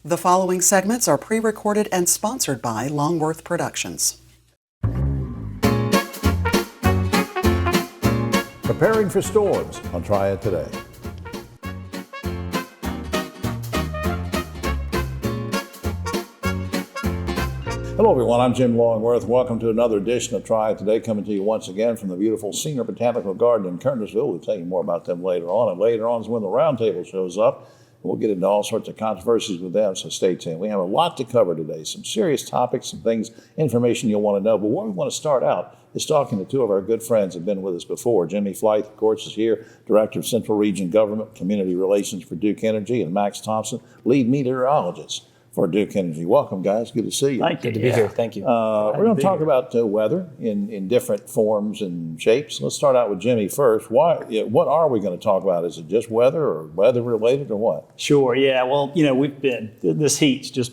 The following segments are pre-recorded and sponsored by Longworth Productions. Preparing for storms on Triad Today. Hello everyone, I'm Jim Longworth. Welcome to another edition of Triad Today, coming to you once again from the beautiful Senior Botanical Garden in Kernersville. We'll tell you more about them later on, and later on is when the roundtable shows up. We'll get into all sorts of controversies with them, so stay tuned. We have a lot to cover today, some serious topics, some things, information you'll want to know. But where we want to start out is talking to two of our good friends who have been with us before. Jimmy Flythe, of course, is here, Director of Central Region Government, Community Relations for Duke Energy, and Max Thompson, Lead Meteorologist for Duke Energy. Welcome, guys. Good to see you. Thank you. Good to be here. Thank you. We're going to talk about weather in different forms and shapes. Let's start out with Jimmy first. What are we going to talk about? Is it just weather or weather related or what? Sure. Yeah. Well, this heat's just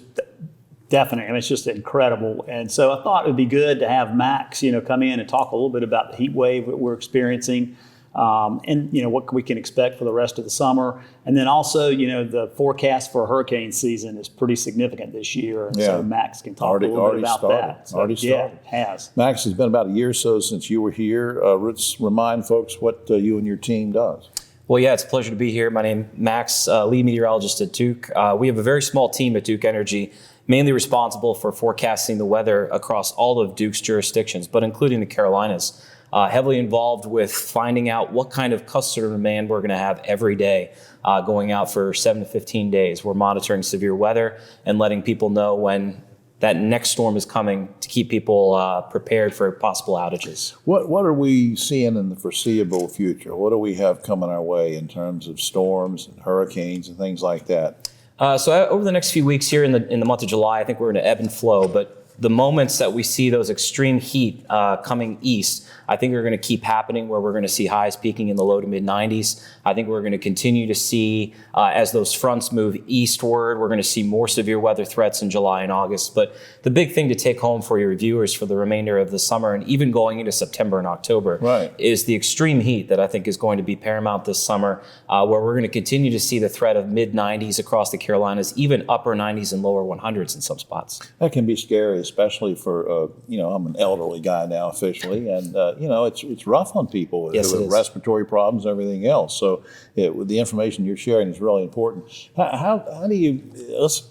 definite. I mean, it's just incredible. And so I thought it would be good to have Max, come in and talk a little bit about the heat wave that we're experiencing. And what we can expect for the rest of the summer. And then also, the forecast for hurricane season is pretty significant this year. And so Max can talk a little bit about that. So, yeah, it has. Max, it's been about a year or so since you were here. Let's remind folks what you and your team does. Well, yeah, it's a pleasure to be here. My name is Max, lead meteorologist at Duke. We have a very small team at Duke Energy, mainly responsible for forecasting the weather across all of Duke's jurisdictions, but including the Carolinas. Heavily involved with finding out what kind of customer demand we're going to have every day going out for 7 to 15 days. We're monitoring severe weather and letting people know when that next storm is coming to keep people prepared for possible outages. What are we seeing in the foreseeable future? What do we have coming our way in terms of storms and hurricanes and things like that? So over the next few weeks here in the month of July, I think we're going to ebb and flow, but the moments that we see those extreme heat coming east, I think are going to keep happening, where we're going to see highs peaking in the low to mid 90s. I think we're going to continue to see, as those fronts move eastward, we're going to see more severe weather threats in July and August. But the big thing to take home for your viewers for the remainder of the summer and even going into September and October is the extreme heat that I think is going to be paramount this summer, where we're going to continue to see the threat of mid 90s across the Carolinas, even upper 90s and lower 100s in some spots. That can be scary, especially for, I'm an elderly guy now officially, and it's rough on people with respiratory problems and everything else. So with the information you're sharing is really important. How do you, let's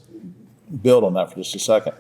build on that for just a second.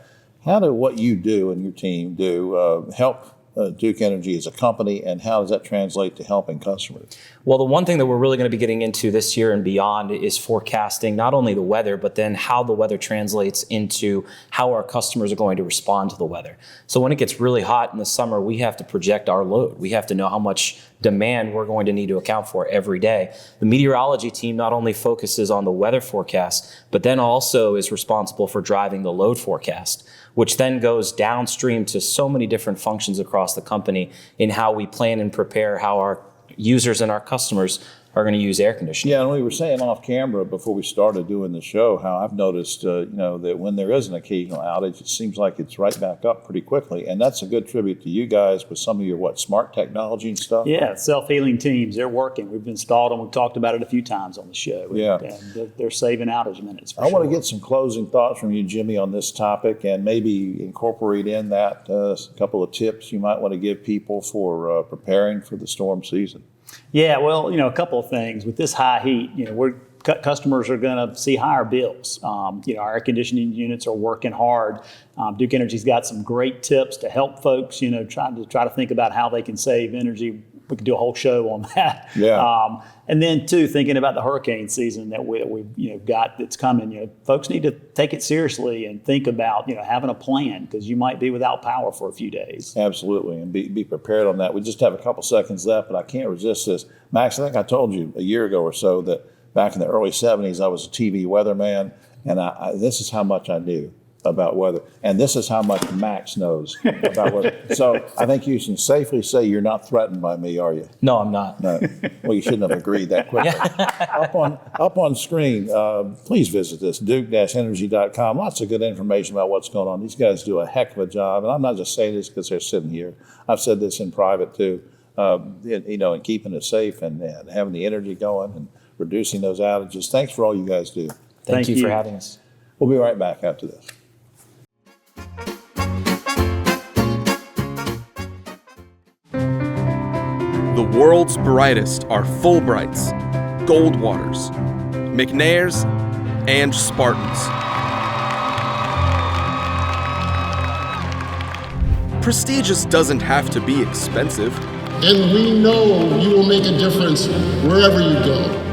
How do what you do and your team do help Duke Energy as a company, and how does that translate to helping customers? Well, the one thing that we're really going to be getting into this year and beyond is forecasting not only the weather, but then how the weather translates into how our customers are going to respond to the weather. So when it gets really hot in the summer, we have to project our load. We have to know how much demand we're going to need to account for every day. The meteorology team not only focuses on the weather forecast, but then also is responsible for driving the load forecast, which then goes downstream to so many different functions across the company in how we plan and prepare how our users and our customers are going to use air conditioning. Yeah, and we were saying off camera before we started doing the show how I've noticed, that when there is an occasional outage, it seems like it's right back up pretty quickly. And that's a good tribute to you guys with some of your, smart technology and stuff? Yeah, self-healing teams, they're working. We've installed them. We've talked about it a few times on the show. Yeah. And they're saving outage minutes for I want to get some closing thoughts from you, Jimmy, on this topic, and maybe incorporate in that a couple of tips you might want to give people for preparing for the storm season. Yeah, well, a couple of things. With this high heat, customers are going to see higher bills. Our air conditioning units are working hard. Duke Energy's got some great tips to help folks, try to think about how they can save energy. We could do a whole show on that. Yeah. And then too, thinking about the hurricane season that we've got that's coming. Folks need to take it seriously and think about having a plan, because you might be without power for a few days. Absolutely, and be prepared on that. We just have a couple seconds left, but I can't resist this. Max, I think I told you a year ago or so that back in the early 70s, I was a TV weatherman, and this is how much I knew about weather, and this is how much Max knows about weather. So I think you can safely say you're not threatened by me, are you? No, I'm not. No. Well, you shouldn't have agreed that quickly. Up on screen, please visit this, duke-energy.com. Lots of good information about what's going on. These guys do a heck of a job, and I'm not just saying this because they're sitting here. I've said this in private too, and keeping it safe and having the energy going and reducing those outages. Thanks for all you guys do. Thank you for having us. We'll be right back after this. The world's brightest are Fulbrights, Goldwaters, McNairs, and Spartans. Prestigious doesn't have to be expensive. And we know you will make a difference wherever you go.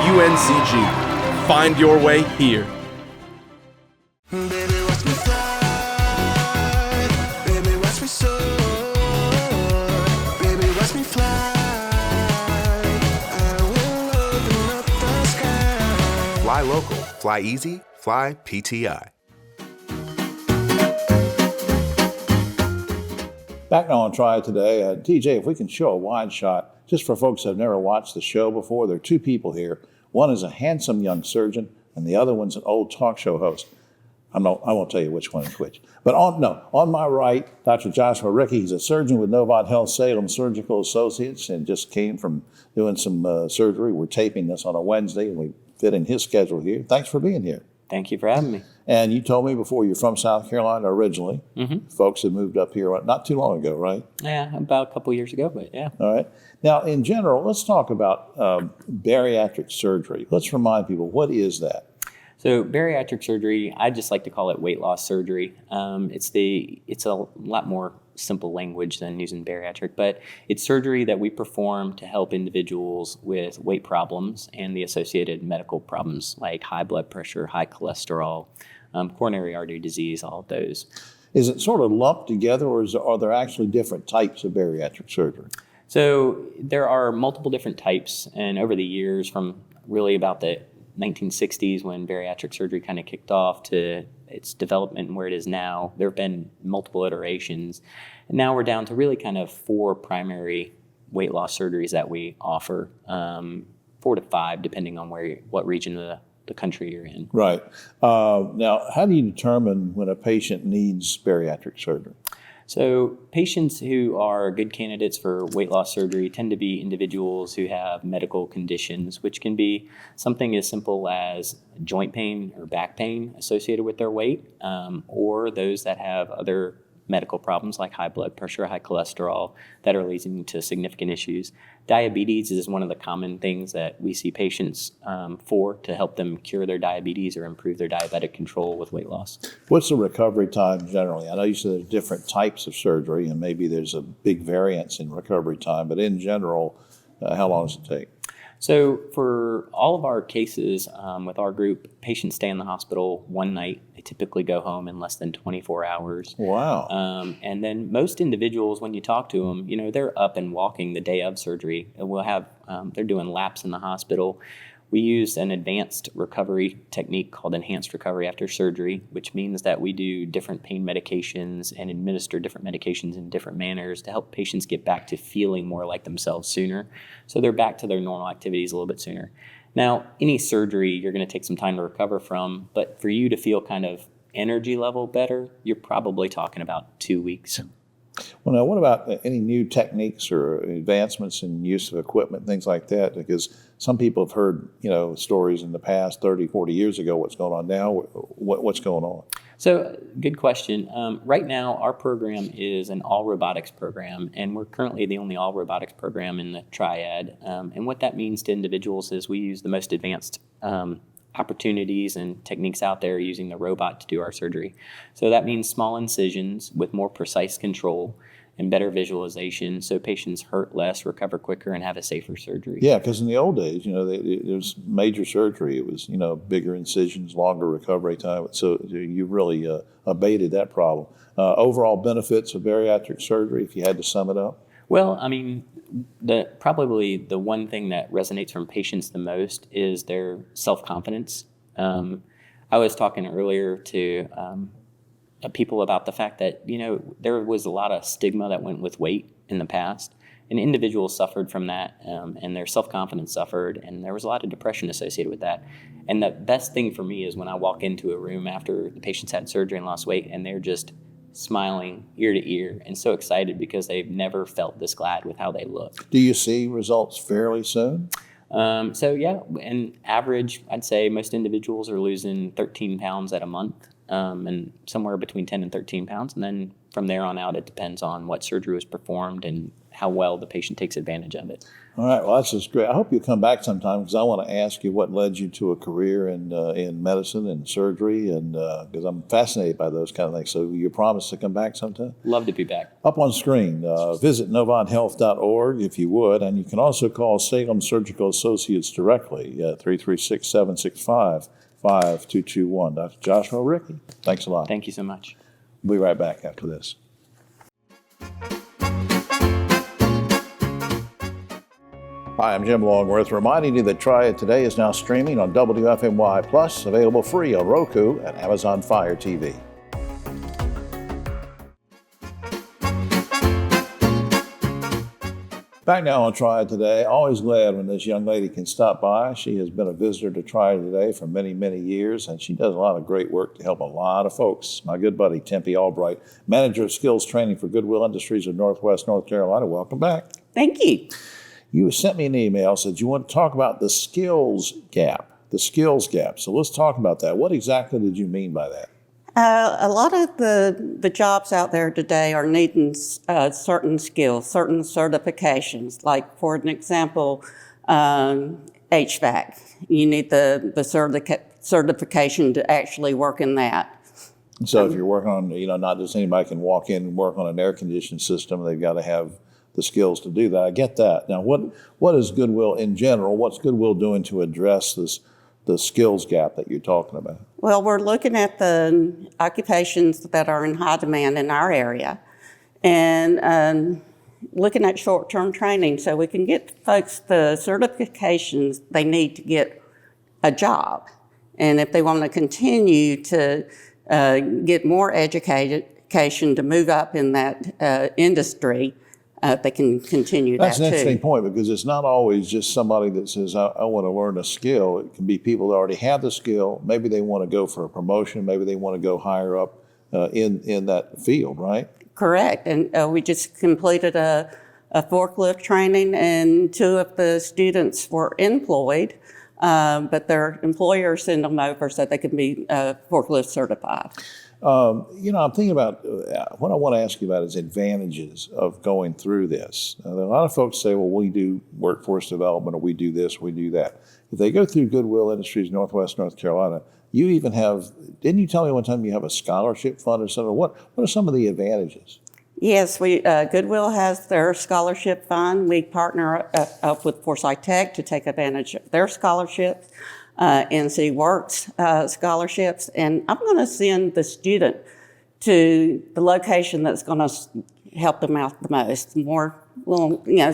UNCG. Find your way here. Fly local, fly easy, fly PTI. Back now on Triad Today. TJ, if we can show a wide shot, just for folks that have never watched the show before, there are two people here. One is a handsome young surgeon, and the other one's an old talk show host. I won't tell you which one is which. But on my right, Dr. Joshua Rickey. He's a surgeon with Novant Health Salem Surgical Associates and just came from doing some surgery. We're taping this on a Wednesday, and we fit in his schedule here. Thanks for being here. Thank you for having me. And you told me before you're from South Carolina originally. Mm-hmm. Folks have moved up here not too long ago, right? Yeah, about a couple years ago, but yeah. All right. Now, in general, let's talk about bariatric surgery. Let's remind people, what is that? So bariatric surgery, I just like to call it weight loss surgery. It's a lot more simple language than using bariatric, but it's surgery that we perform to help individuals with weight problems and the associated medical problems like high blood pressure, high cholesterol, coronary artery disease, all of those. Is it sort of lumped together, or are there actually different types of bariatric surgery? So there are multiple different types, and over the years, from really about the 1960s when bariatric surgery kind of kicked off to its development and where it is now, there have been multiple iterations. And now we're down to really kind of 4 primary weight loss surgeries that we offer, 4 to 5, depending on what region of the country you're in. Right. Now, how do you determine when a patient needs bariatric surgery? So patients who are good candidates for weight loss surgery tend to be individuals who have medical conditions, which can be something as simple as joint pain or back pain associated with their weight, or those that have other medical problems like high blood pressure, high cholesterol that are leading to significant issues. Diabetes is one of the common things that we see patients for to help them cure their diabetes or improve their diabetic control with weight loss. What's the recovery time generally? I know you said there's different types of surgery and maybe there's a big variance in recovery time, but in general, how long does it take? So for all of our cases with our group, patients stay in the hospital one night. They typically go home in less than 24 hours. Wow. And then most individuals, when you talk to them, they're up and walking the day of surgery. We'll have, they're doing laps in the hospital. We use an advanced recovery technique called enhanced recovery after surgery, which means that we do different pain medications and administer different medications in different manners to help patients get back to feeling more like themselves sooner. So they're back to their normal activities a little bit sooner. Now, any surgery you're going to take some time to recover from, but for you to feel kind of energy level better, you're probably talking about 2 weeks. Well, now, what about any new techniques or advancements in use of equipment, things like that? Because some people have heard, stories in the past, 30, 40 years ago, what's going on now, what's going on? So, good question. Right now, our program is an all-robotics program, and we're currently the only all-robotics program in the Triad. And what that means to individuals is we use the most advanced opportunities and techniques out there using the robot to do our surgery. So that means small incisions with more precise control and better visualization so patients hurt less, recover quicker, and have a safer surgery. Yeah, because in the old days, there was major surgery. It was, bigger incisions, longer recovery time. So you really abated that problem. Overall benefits of bariatric surgery, if you had to sum it up? Well, probably the one thing that resonates from patients the most is their self-confidence. I was talking earlier to people about the fact that, there was a lot of stigma that went with weight in the past, and individuals suffered from that, and their self-confidence suffered, and there was a lot of depression associated with that. And the best thing for me is when I walk into a room after the patient's had surgery and lost weight, and they're just smiling ear to ear and so excited because they've never felt this glad with how they look. Do you see results fairly soon? So yeah, in average, I'd say most individuals are losing 13 pounds at a month, and somewhere between 10 and 13 pounds. And then from there on out, it depends on what surgery was performed and how well the patient takes advantage of it. All right, well, that's just great. I hope you come back sometime because I want to ask you what led you to a career in medicine and surgery, and because I'm fascinated by those kind of things. So you promise to come back sometime? Love to be back. Up on screen, visit novonthealth.org if you would, and you can also call Salem Surgical Associates directly at 336-765-5221. Dr. Joshua Rickey, thanks a lot. Thank you so much. We'll be right back after this. Hi, I'm Jim Longworth, reminding you that Triad Today is now streaming on WFMY Plus, available free on Roku and Amazon Fire TV. Back now on Triad Today. Always glad when this young lady can stop by. She has been a visitor to Triad Today for many, many years, and she does a lot of great work to help a lot of folks. My good buddy, Tempe Albright, Manager of Skills Training for Goodwill Industries of Northwest North Carolina. Welcome back. Thank you. You sent me an email, said you want to talk about the skills gap. So let's talk about that. What exactly did you mean by that? A lot of the jobs out there today are needing certain skills, certain certifications. Like, for an example, HVAC. You need the certification to actually work in that. So if you're working on, not just anybody can walk in and work on an air conditioning system, they've got to have the skills to do that. I get that. Now, what is Goodwill in general? What's Goodwill doing to address the skills gap that you're talking about? Well, we're looking at the occupations that are in high demand in our area and looking at short-term training so we can get folks the certifications they need to get a job. And if they want to continue to get more education to move up in that industry, they can continue That's that an too. interesting point because it's not always just somebody that says, I want to learn a skill. It can be people that already have the skill. Maybe they want to go for a promotion. Maybe they want to go higher up in that field, right? Correct. And we just completed a forklift training, and 2 of the students were employed, but their employers sent them over so they could be forklift certified. I'm thinking about what I want to ask you about is advantages of going through this. Now, a lot of folks say, well, we do workforce development, or we do this, we do that. If they go through Goodwill Industries, Northwest North Carolina, you even have, didn't you tell me one time you have a scholarship fund or something? What are some of the advantages? Yes, Goodwill has their scholarship fund. We partner up with Forsyth Tech to take advantage of their scholarships. NC Works scholarships, and I'm going to send the student to the location that's going to help them out the most.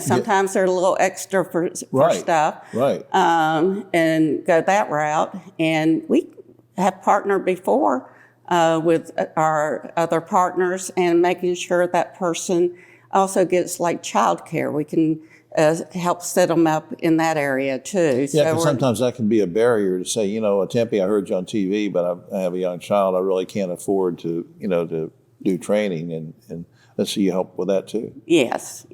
Sometimes they're a little extra for stuff, right? And go that route. And we have partnered before with our other partners and making sure that person also gets like childcare. We can help set them up in that area too. Yeah, because sometimes that can be a barrier to say, Tempe, I heard you on TV, but I have a young child. I really can't afford to do training, and let's see you help with that too. Yes.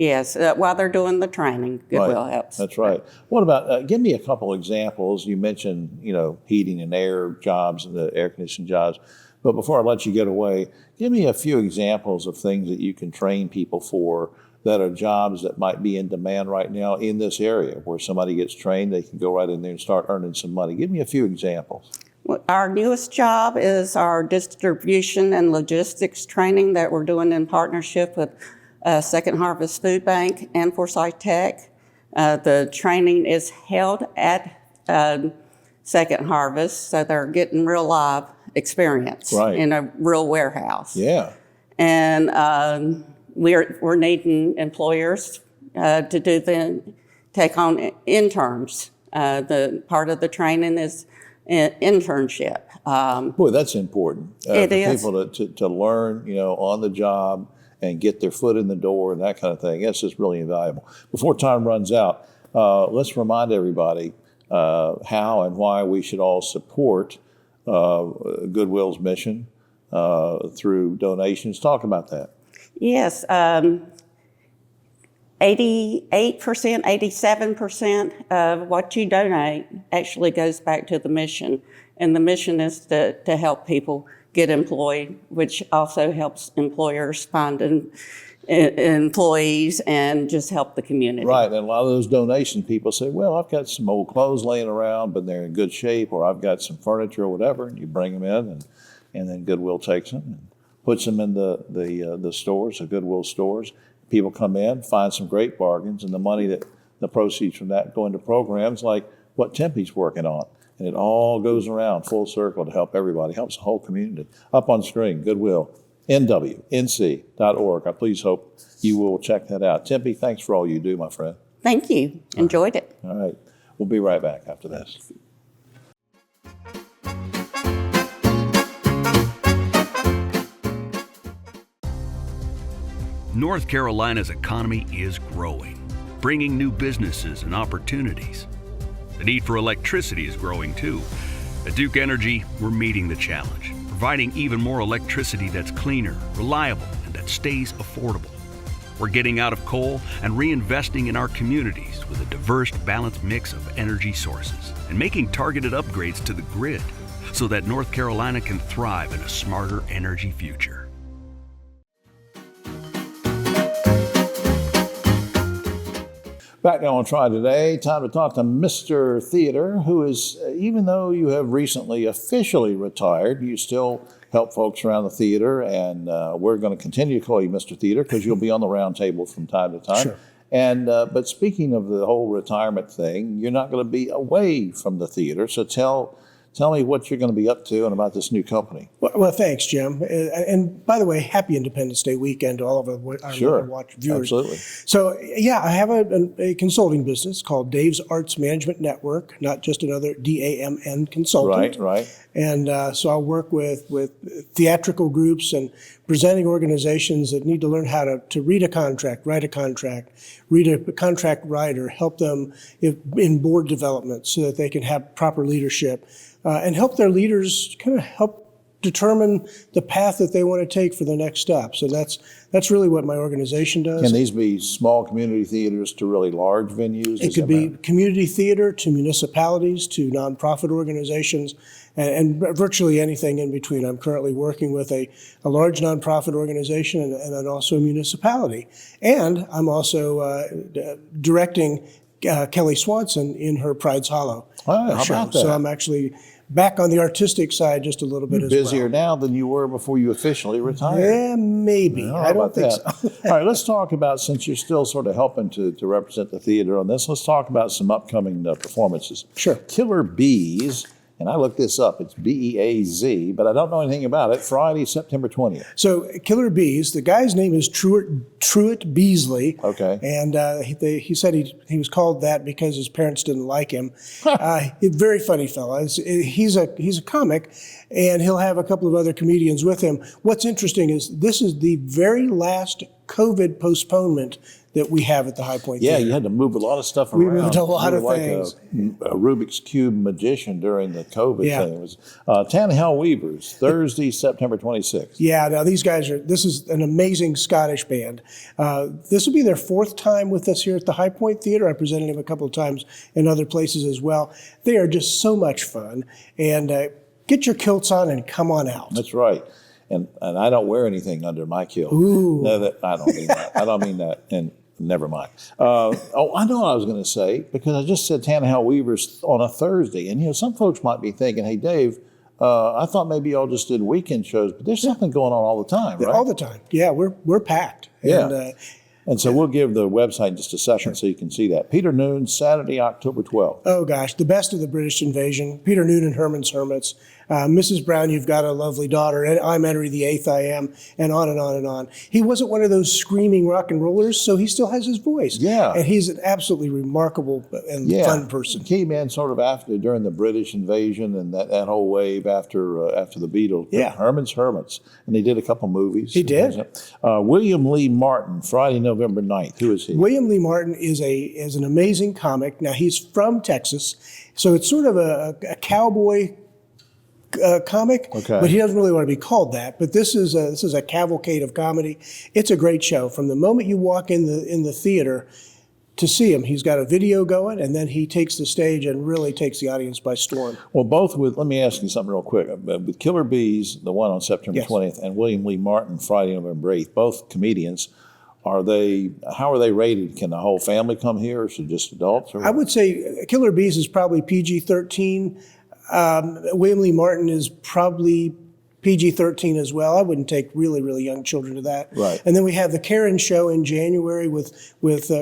While they're doing the training, Goodwill helps. That's right. What about, give me a couple examples. You mentioned, heating and air jobs and the air conditioning jobs. But before I let you get away, give me a few examples of things that you can train people for that are jobs that might be in demand right now in this area, where somebody gets trained, they can go right in there and start earning some money. Give me a few examples. Well, our newest job is our distribution and logistics training that we're doing in partnership with Second Harvest Food Bank and Forsyth Tech. The training is held at Second Harvest, so they're getting real live experience in a real warehouse. Yeah. And we're needing employers to take on interns. The part of the training is internship. Boy, that's important. It is. People to learn, on the job and get their foot in the door and that kind of thing. That's just really invaluable. Before time runs out, let's remind everybody how and why we should all support Goodwill's mission through donations. Talk about that. Yes, 88%, 87% of what you donate actually goes back to the mission. And the mission is to help people get employed, which also helps employers find employees and just help the community. Right, and a lot of those donation people say, well, I've got some old clothes laying around, but they're in good shape, or I've got some furniture or whatever, and you bring them in, and then Goodwill takes them and puts them in the stores, the Goodwill stores. People come in, find some great bargains, and the money that the proceeds from that go into programs like what Tempe's working on. And it all goes around full circle to help everybody, helps the whole community. Up on screen, Goodwill, NWNC.org. I please hope you will check that out. Tempe, thanks for all you do, my friend. Thank you. Enjoyed it. All right. We'll be right back after this. North Carolina's economy is growing, bringing new businesses and opportunities. The need for electricity is growing too. At Duke Energy, we're meeting the challenge, providing even more electricity that's cleaner, reliable, and that stays affordable. We're getting out of coal and reinvesting in our communities with a diverse, balanced mix of energy sources and making targeted upgrades to the grid so that North Carolina can thrive in a smarter energy future. Back now on Triad Today, time to talk to Mr. Theater, who is, even though you have recently officially retired, you still help folks around the theater, and we're going to continue to call you Mr. Theater because you'll be on the round table from time to time. Sure. And but speaking of the whole retirement thing, you're not going to be away from the theater, so tell me what you're going to be up to and about this new company. Well, thanks, Jim. And by the way, happy Independence Day weekend to all of our Sure. watch viewers. Absolutely. So, yeah, I have a consulting business called Dave's Arts Management Network, not just another DAMN consultant. Right. And so I work with theatrical groups and presenting organizations that need to learn how to read a contract, write a contract, read a contract writer, help them in board development so that they can have proper leadership. And help their leaders kind of help determine the path that they want to take for the next steps. And that's really what my organization does. Can these be small community theaters to really large venues? It could be community theater to municipalities to nonprofit organizations and virtually anything in between. I'm currently working with a large nonprofit organization and then also a municipality. And I'm also directing Kelly Swanson in her Pride's Hollow how show. about that? So I'm actually back on the artistic side just a little bit as well. Busier now than you were before you officially retired. Yeah, maybe. Well, I don't think so. All right, let's talk about, since you're still sort of helping to represent the theater on this, let's talk about some upcoming performances. Sure. Killer Bees, and I looked this up, it's Beaz, but I don't know anything about it, Friday, September 20th. So Killer Bees, the guy's name is Truett Beasley. Okay. And he said he was called that because his parents didn't like him. Very funny fella. He's a comic, and he'll have a couple of other comedians with him. What's interesting is this is the very last COVID postponement that we have at the High Point Theater. Yeah, you had to move a lot of stuff We around. moved a lot of like things. A Rubik's Cube magician during the COVID Yeah. thing. It was Tannehill Weavers, Thursday, September 26th. Yeah, now these guys this is an amazing Scottish band. This will be their fourth time with us here at the High Point Theater. I presented them a couple of times in other places as well. They are just so much fun. And get your kilts on and come on out. That's right. And I don't wear anything under my kilt. Ooh. No, I don't mean that. I don't mean that. And never mind. I know what I was going to say, because I just said Tannehill Weavers on a Thursday. And, some folks might be thinking, hey, Dave, I thought maybe y'all just did weekend shows, but there's something going on all the time, right? All the time. Yeah, we're packed. Yeah. And so we'll give the website in just a second so you can see that. Peter Noon, Saturday, October 12th. Oh, gosh, the best of the British invasion. Peter Noon and Herman's Hermits. Mrs. Brown, you've got a lovely daughter. And I'm Henry VIII, I am, and on and on and on. He wasn't one of those screaming rock and rollers, so he still has his voice. Yeah. And he's an absolutely remarkable and fun person. He came in sort of during the British invasion and that whole wave after the Beatles. Yeah. Herman's Hermits. And he did a couple movies. He did. William Lee Martin, Friday, November 9th. Who is he? William Lee Martin is an amazing comic. Now, he's from Texas, so it's sort of a cowboy comic, Okay. but he doesn't really want to be called that. But this is a cavalcade of comedy. It's a great show. From the moment you walk in the theater to see him, he's got a video going, and then he takes the stage and really takes the audience by storm. Well, let me ask you something real quick. With Killer Bees, the one on September 20th, and William Lee Martin, Friday, November 8th, both comedians, how are they rated? Can the whole family come here, or is it just adults? Or I would say Killer Bees is probably PG-13. William Lee Martin is probably PG-13 as well. I wouldn't take really, really young children to that. Right. And then we have the Karen show in January with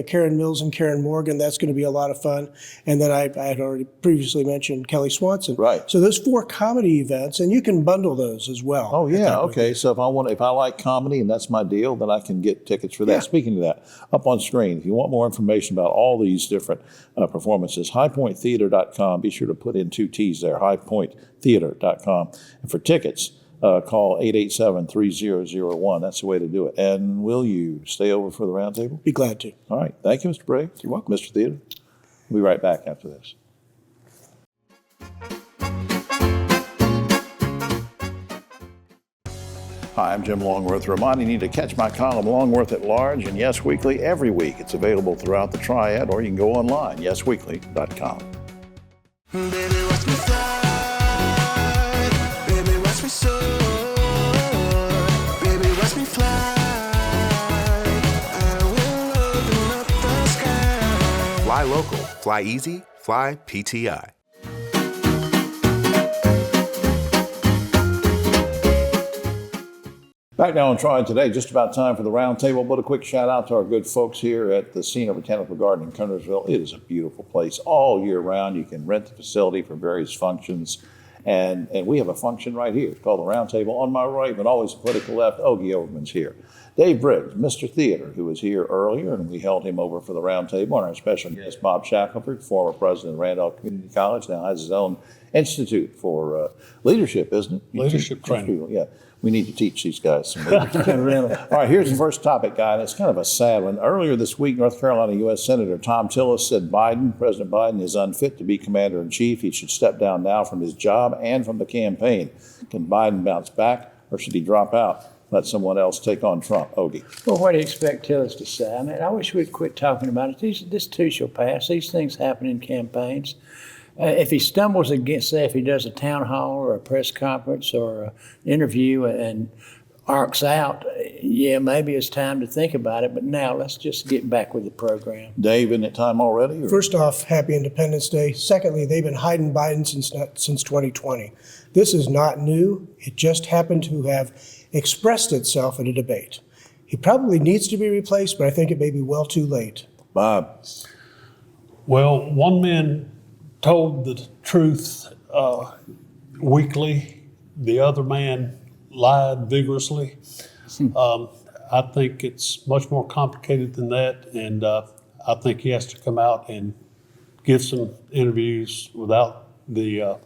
Karen Mills and Karen Morgan. That's going to be a lot of fun. And then I had already previously mentioned Kelly Swanson. Right. So those 4 comedy events, and you can bundle those as well. Oh yeah, okay. So if I like comedy and that's my deal, then I can get tickets for that. Yeah. Speaking of that, up on screen, if you want more information about all these different performances, highpointtheater.com. Be sure to put in 2 T's there, highpointtheater.com. And for tickets, call 887-3001. That's the way to do it. And will you stay over for the roundtable? Be glad to. All right. Thank you, Mr. Briggs. You're welcome. Mr. Theater. We'll be right back after this. Hi, I'm Jim Longworth, reminding you to catch my column Longworth at Large and Yes Weekly every week. It's available throughout the Triad, or you can go online, yesweekly.com. Baby, watch me fly. Baby, watch me soar. Baby, watch me fly. I will open up the sky. Fly local, fly easy, fly PTI. Back now on Triad Today, just about time for the roundtable, but a quick shout out to our good folks here at the Senior Botanical Garden in Kernersville. It is a beautiful place all year round. You can rent the facility for various functions, and we have a function right here. It's called the roundtable. On my right, but always the political left, Ogie Overman's here. Dave Briggs, Mr. Theater, who was here earlier, and we held him over for the roundtable. And our special guest, Bob Shackelford, former president of Randolph Community College, now has his own institute for leadership, isn't it? Leadership training. Yeah. We need to teach these guys some leadership. All right, here's the first topic, guy, and it's kind of a sad one. Earlier this week, North Carolina U.S. Senator Tom Tillis said President Biden is unfit to be commander-in-chief. He should step down now from his job and from the campaign. Can Biden bounce back, or should he drop out, let someone else take on Trump? Ogie. Well, what do you expect Tillis to say? I mean, I wish we'd quit talking about it. This too shall pass. These things happen in campaigns. If he stumbles against, say, if he does a town hall or a press conference or an interview and arcs out, yeah, maybe it's time to think about it. But now let's just get back with the program. Dave, isn't it time already? Or? First off, happy Independence Day. Secondly, they've been hiding Biden since 2020. This is not new. It just happened to have expressed itself in a debate. He probably needs to be replaced, but I think it may be well too late. Bob. Well, one man told the truth weakly. The other man lied vigorously. I think it's much more complicated than that, and I think he has to come out and give some interviews without the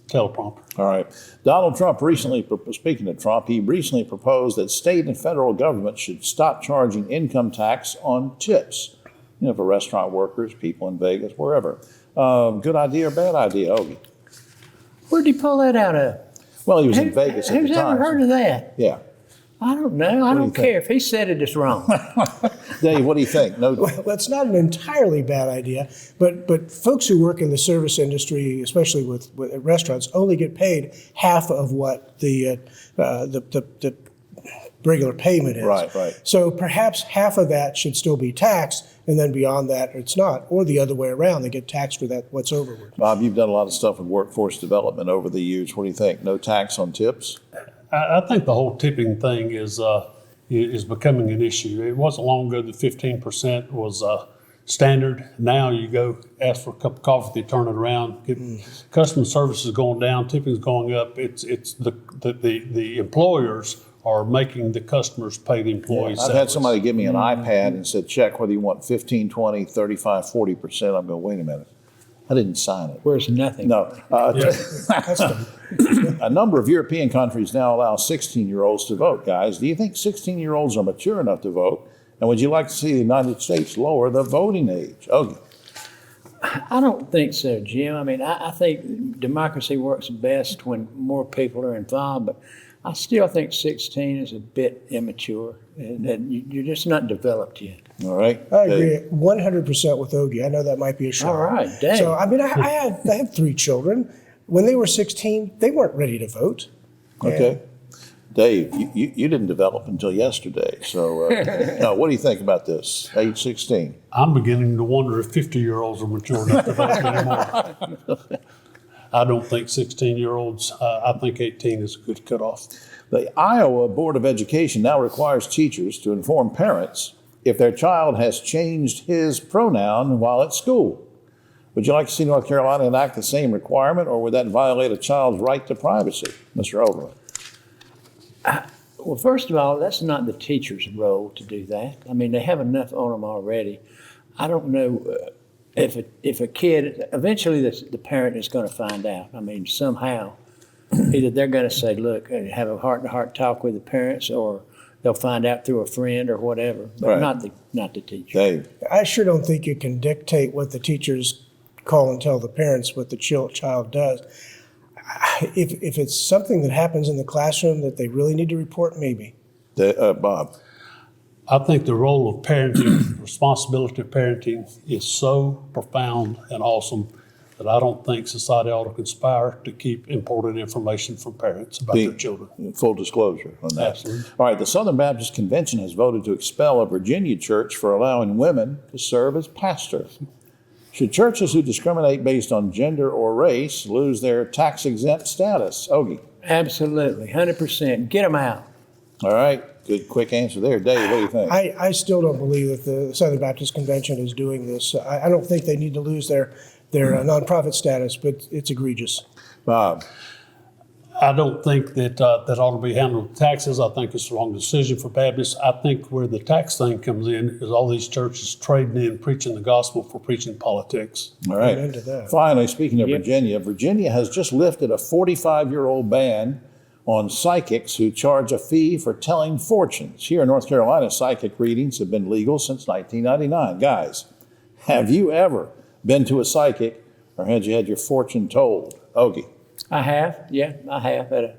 teleprompter. All right. Donald Trump recently, speaking of Trump, he recently proposed that state and federal government should stop charging income tax on tips, for restaurant workers, people in Vegas, wherever. Good idea or bad idea, Ogie? Where'd he pull that out of? Well, he was in Vegas at the time. Who's ever heard of that? Yeah. I don't know. I don't care. If he said it, it's wrong. Dave, what do you think? No. Well, that's not an entirely bad idea, but folks who work in the service industry, especially with restaurants, only get paid half of what the regular payment is. Right. So perhaps half of that should still be taxed, and then beyond that, it's not. Or the other way around, they get taxed for that what's overward. Bob, you've done a lot of stuff with workforce development over the years. What do you think? No tax on tips? I think the whole tipping thing is becoming an issue. It wasn't long ago that 15% was standard. Now you go ask for a cup of coffee, they turn it around. Customer service is going down, tipping is going up. It's the employers are making the customers pay the employees. I've had somebody give me an iPad and said, check whether you want 15, 20, 35, 40%. I'm going, wait a minute. I didn't sign it. Where's nothing? No. A number of European countries now allow 16-year-olds to vote, guys. Do you think 16-year-olds are mature enough to vote? And would you like to see the United States lower the voting age? Okay. I don't think so, Jim. I mean, I think democracy works best when more people are involved, but I still think 16 is a bit immature, and you're just not developed yet. All right. I agree 100% with Ogie. I know that might be a shock. All right, Dave. So, I mean, I had 3 children. When they were 16, they weren't ready to vote. Okay. Dave, you didn't develop until yesterday. So, now, what do you think about this? Age 16. I'm beginning to wonder if 50-year-olds are mature enough to vote anymore. I don't think 16-year-olds, I think 18 is a good cutoff. The Iowa Board of Education now requires teachers to inform parents if their child has changed his pronoun while at school. Would you like to see North Carolina enact the same requirement, or would that violate a child's right to privacy? Mr. Overland. Well, first of all, that's not the teacher's role to do that. I mean, they have enough on them already. I don't know if a kid, eventually the parent is going to find out. I mean, somehow, either they're going to say, look, have a heart-to-heart talk with the parents, or they'll find out through a friend or whatever, but Right. not the teacher. Dave. I sure don't think you can dictate what the teachers call and tell the parents what the child does. If it's something that happens in the classroom that they really need to report, maybe. Bob. I think the role of parenting, responsibility of parenting is so profound and awesome that I don't think society ought to conspire to keep important information from parents about their children. Full disclosure on that. Absolutely. All right, the Southern Baptist Convention has voted to expel a Virginia church for allowing women to serve as pastors. Should churches who discriminate based on gender or race lose their tax-exempt status? Ogie. Absolutely, 100%. Get them out. All right, good quick answer there. Dave, what do you think? I still don't believe that the Southern Baptist Convention is doing this. I don't think they need to lose their nonprofit status, but it's egregious. Bob. I don't think that that ought to be handled with taxes. I think it's the wrong decision for Baptists. I think where the tax thing comes in is all these churches trading in preaching the gospel for preaching politics. All right. Amen to that. Finally, speaking of Virginia, Virginia has just lifted a 45-year-old ban on psychics who charge a fee for telling fortunes. Here in North Carolina, psychic readings have been legal since 1999. Guys, have you ever been to a psychic, or had you had your fortune told? Ogie. I have at a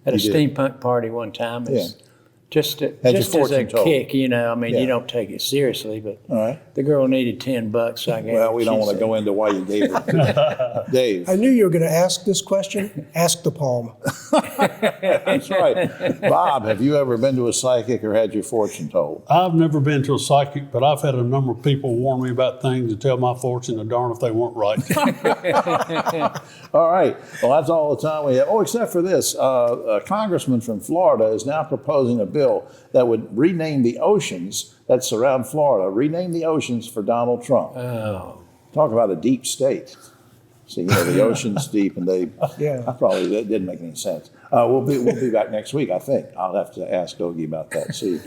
You did. steampunk party one time. It's just your as a fortune told. kick, you know. I mean, Yeah. you don't take it seriously, but All right. the girl needed $10, so I gave Well, her. we don't She want to said- go into why you gave her. Dave. I knew you were going to ask this question. Ask the palm. That's right. Bob, have you ever been to a psychic or had your fortune told? I've never been to a psychic, but I've had a number of people warn me about things and tell my fortune, and darn if they weren't right. All right. Well, that's all the time we have. Oh, except for this. A congressman from Florida is now proposing a bill that would rename the oceans that surround Florida, rename the oceans for Donald Trump. Oh. Talk about a deep state. See, the ocean's deep, and Yeah. that didn't make any sense. We'll be back next week, I think. I'll have to ask Ogie about that. See.